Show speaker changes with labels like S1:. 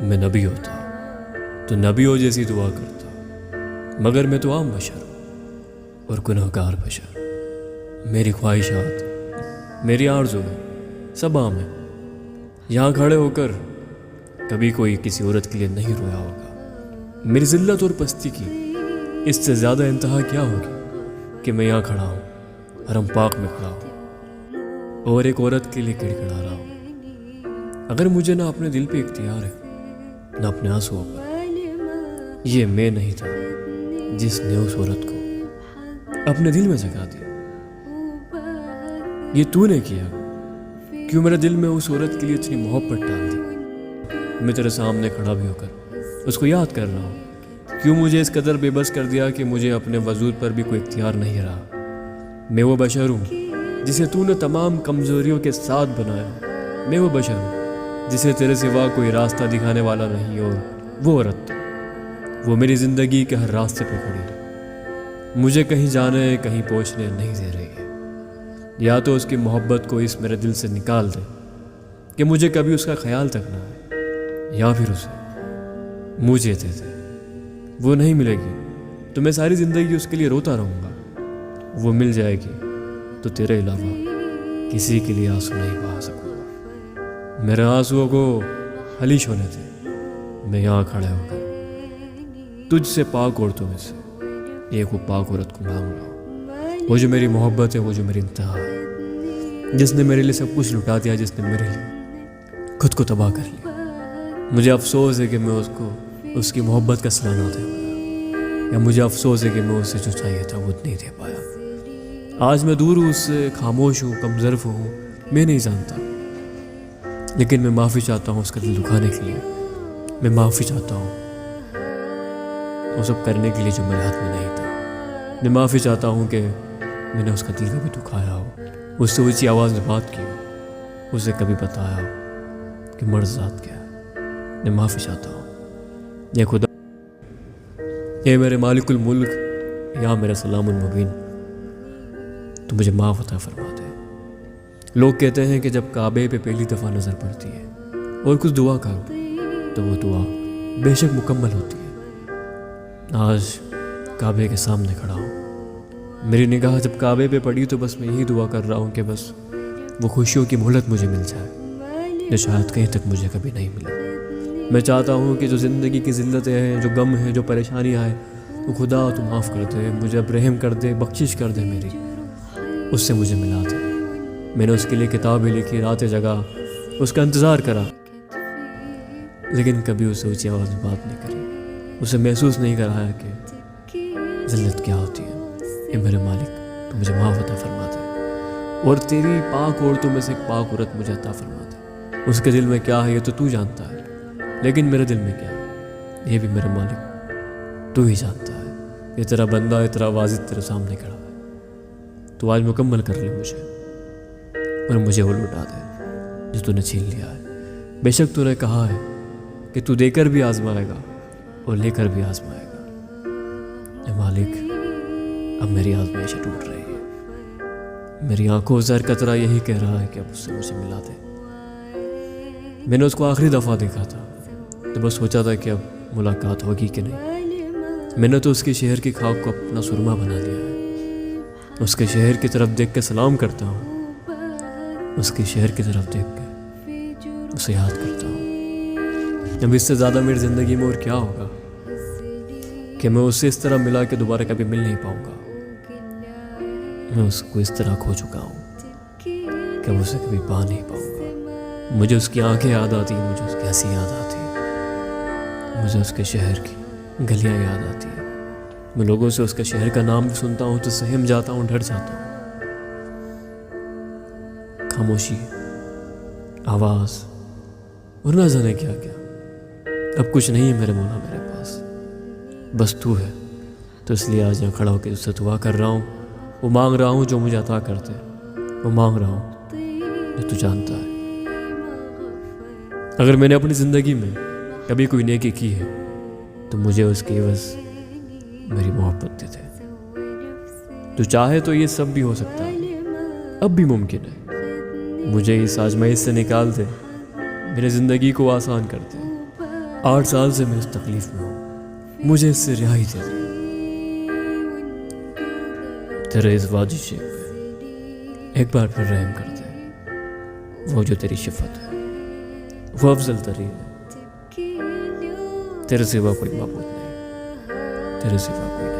S1: میں نبی ہوتا تو نبیوں جیسی دعا کرتا، مگر میں تو عام بشر ہوں اور گنہگار بشر۔ میری خواہشات، میری آرزویں سب عام ہیں۔ یہاں کھڑے ہو کر کبھی کوئی کسی عورت کے لیے نہیں رویا ہوگا۔ میری ذلت اور پستی کی اس سے زیادہ انتہا کیا ہوگی کہ میں یہاں کھڑا ہوں، حرم پاک میں کھڑا ہوں اور ایک عورت کے لیے کڑکڑا رہا ہوں۔ اگر مجھے نہ اپنے دل پہ اختیار ہے نہ اپنے آنسوؤں پر، یہ میں نہیں تھا جس نے اس عورت کو اپنے دل میں جگا دیا، یہ تو نے کیا۔ کیوں میرے دل میں اس عورت کے لیے اتنی محبت ڈال دی؟ میں تیرے سامنے کھڑا بھی ہو کر اس کو یاد کر رہا ہوں۔ کیوں مجھے اس قدر بے بس کر دیا کہ مجھے اپنے وجود پر بھی کوئی اختیار نہیں رہا؟ میں وہ بشر ہوں جسے تو نے تمام کمزوریوں کے ساتھ بنایا۔ میں وہ بشر ہوں جسے تیرے سوا کوئی راستہ دکھانے والا نہیں، اور وہ عورت وہ میری زندگی کے ہر راستے پہ کھڑی ہے، مجھے کہیں جانے کہیں پہنچنے نہیں دے رہی ہے۔ یا تو اس کی محبت کو اس میرے دل سے نکال دے کہ مجھے کبھی اس کا خیال تک نہ آئے، یا پھر اسے مجھے دے دے۔ وہ نہیں ملے گی تو میں ساری زندگی اس کے لیے روتا رہوں گا۔ وہ مل جائے گی تو تیرے علاوہ کسی کے لیے آنسو نہیں بہا سکوں گا۔ میرے آنسوؤں کو خلیش ہونے دے۔ میں یہاں کھڑے ہو کر تجھ سے پاک عورتوں میں سے ایک وہ پاک عورت کو مانگ رہا ہوں، وہ جو میری محبت ہے، وہ جو میری انتہا ہے، جس نے میرے لیے سب کچھ لٹا دیا، جس نے میرے لیے خود کو تباہ کر لیا۔ مجھے افسوس ہے کہ میں اس کو اس کی محبت کا صلہ نہ دے پایا، یا مجھے افسوس ہے کہ میں اسے جو چاہیے تھا وہ نہیں دے پایا۔ آج میں دور ہوں، اس سے خاموش ہوں، کمظرف ہوں، میں نہیں جانتا، لیکن میں معافی چاہتا ہوں اس کا دل دکھانے کے لیے۔ میں معافی چاہتا ہوں وہ سب کرنے کے لیے جو میرے ہاتھ میں نہیں تھا۔ میں معافی چاہتا ہوں کہ میں نے اس کا دل کبھی دکھایا ہو، اس سے اونچی آواز میں بات کی ہو، اسے کبھی بتایا ہو کہ مرد ذات کیا ہے۔ میں معافی چاہتا ہوں۔ اے خدا، اے میرے مالک الملک، یا میرا سلام المبین، تو مجھے معاف عطا فرما دے۔ لوگ کہتے ہیں کہ جب کعبے پہ پہلی دفعہ نظر پڑتی ہے اور کچھ دعا کرو تو وہ دعا بے شک مکمل ہوتی ہے۔ آج کعبے کے سامنے کھڑا ہوں، میری نگاہ جب کعبے پہ پڑی تو بس میں یہی دعا کر رہا ہوں کہ بس وہ خوشیوں کی مہلت مجھے مل جائے جو شاید کہیں تک مجھے کبھی نہیں ملی۔ میں چاہتا ہوں کہ جو زندگی کی ذلتیں ہیں، جو غم ہیں، جو پریشانیاں ہیں، وہ خدا تو معاف کر دے، مجھے اب رحم کر دے، بخشش کر دے میری، اس سے مجھے ملا دے۔ میں نے اس کے لیے کتابیں لکھی، راتیں جگا، اس کا انتظار کرا، لیکن کبھی اسے اونچی آواز میں بات نہیں کری، اسے محسوس نہیں کرایا کہ ذلت کیا ہوتی ہے۔ اے میرے مالک، تو مجھے معاف عطا فرما دے، اور تیری پاک عورتوں میں سے ایک پاک عورت مجھے عطا فرما دے۔ اس کے دل میں کیا ہے یہ تو جانتا ہے، لیکن میرے دل میں کیا ہے یہ بھی میرے مالک تو ہی جانتا ہے۔ یہ تیرا بندہ ہے، تیرا واجد تیرے سامنے کھڑا ہے، تو آج مکمل کر لے مجھے اور مجھے وہ لوٹا دے جو تو نے چھین لیا ہے۔ بے شک تو نے کہا ہے کہ تو دے کر بھی آزمائے گا اور لے کر بھی آزمائے گا۔ اے مالک، اب میری آزمائش ٹوٹ رہی ہے، میری آنکھوں زہر قطرہ یہی کہہ رہا ہے کہ اب اس سے مجھے ملا دے۔ میں نے اس کو آخری دفعہ دیکھا تھا تو بس سوچا تھا کہ اب ملاقات ہوگی کہ نہیں۔ میں نے تو اس کے شہر کی خاک کو اپنا سرما بنا لیا ہے۔ اس کے شہر کی طرف دیکھ کے سلام کرتا ہوں، اس کے شہر کی طرف دیکھ کے اسے یاد کرتا ہوں۔ اب اس سے زیادہ میری زندگی میں اور کیا ہوگا کہ میں اسے اس طرح ملا کہ دوبارہ کبھی مل نہیں پاؤں گا۔ میں اس کو اس طرح کھو چکا ہوں کہ میں اسے کبھی پا نہیں پاؤں گا۔ مجھے اس کی آنکھیں یاد آتی ہیں، مجھے اس کی ہنسی یاد آتی ہے، مجھے اس کے شہر کی گلیاں یاد آتی ہیں۔ میں لوگوں سے اس کے شہر کا نام بھی سنتا ہوں تو سہم جاتا ہوں، ڈر جاتا ہوں۔ خاموشی، آواز اور نہ جانے کیا کیا، اب کچھ نہیں ہے میرے مولا میرے پاس، بس تو ہے۔ تو اس لیے آج یہاں کھڑا ہو کے اس سے دعا کر رہا ہوں، وہ مانگ رہا ہوں جو مجھے عطا کرتے، وہ مانگ رہا ہوں جو تو جانتا ہے۔ اگر میں نے اپنی زندگی میں کبھی کوئی نیکی کی ہے تو مجھے اس کی عوض میری محبت دے دے۔ تو چاہے تو یہ سب بھی ہو سکتا ہے، اب بھی ممکن ہے۔ مجھے اس آزمائش سے نکال دے، میرے زندگی کو آسان کر دے۔ 8 سال سے میں اس تکلیف میں ہوں، مجھے اس سے رہائی دے دے۔ تیرے اس وادی شیخ پہ ایک بار پھر رحم کر دے، وہ جو تیری شفت ہے وہ افضل ترین ہے۔ تیرے سوا کوئی معبود نہیں، تیرے سوا کوئی نہیں۔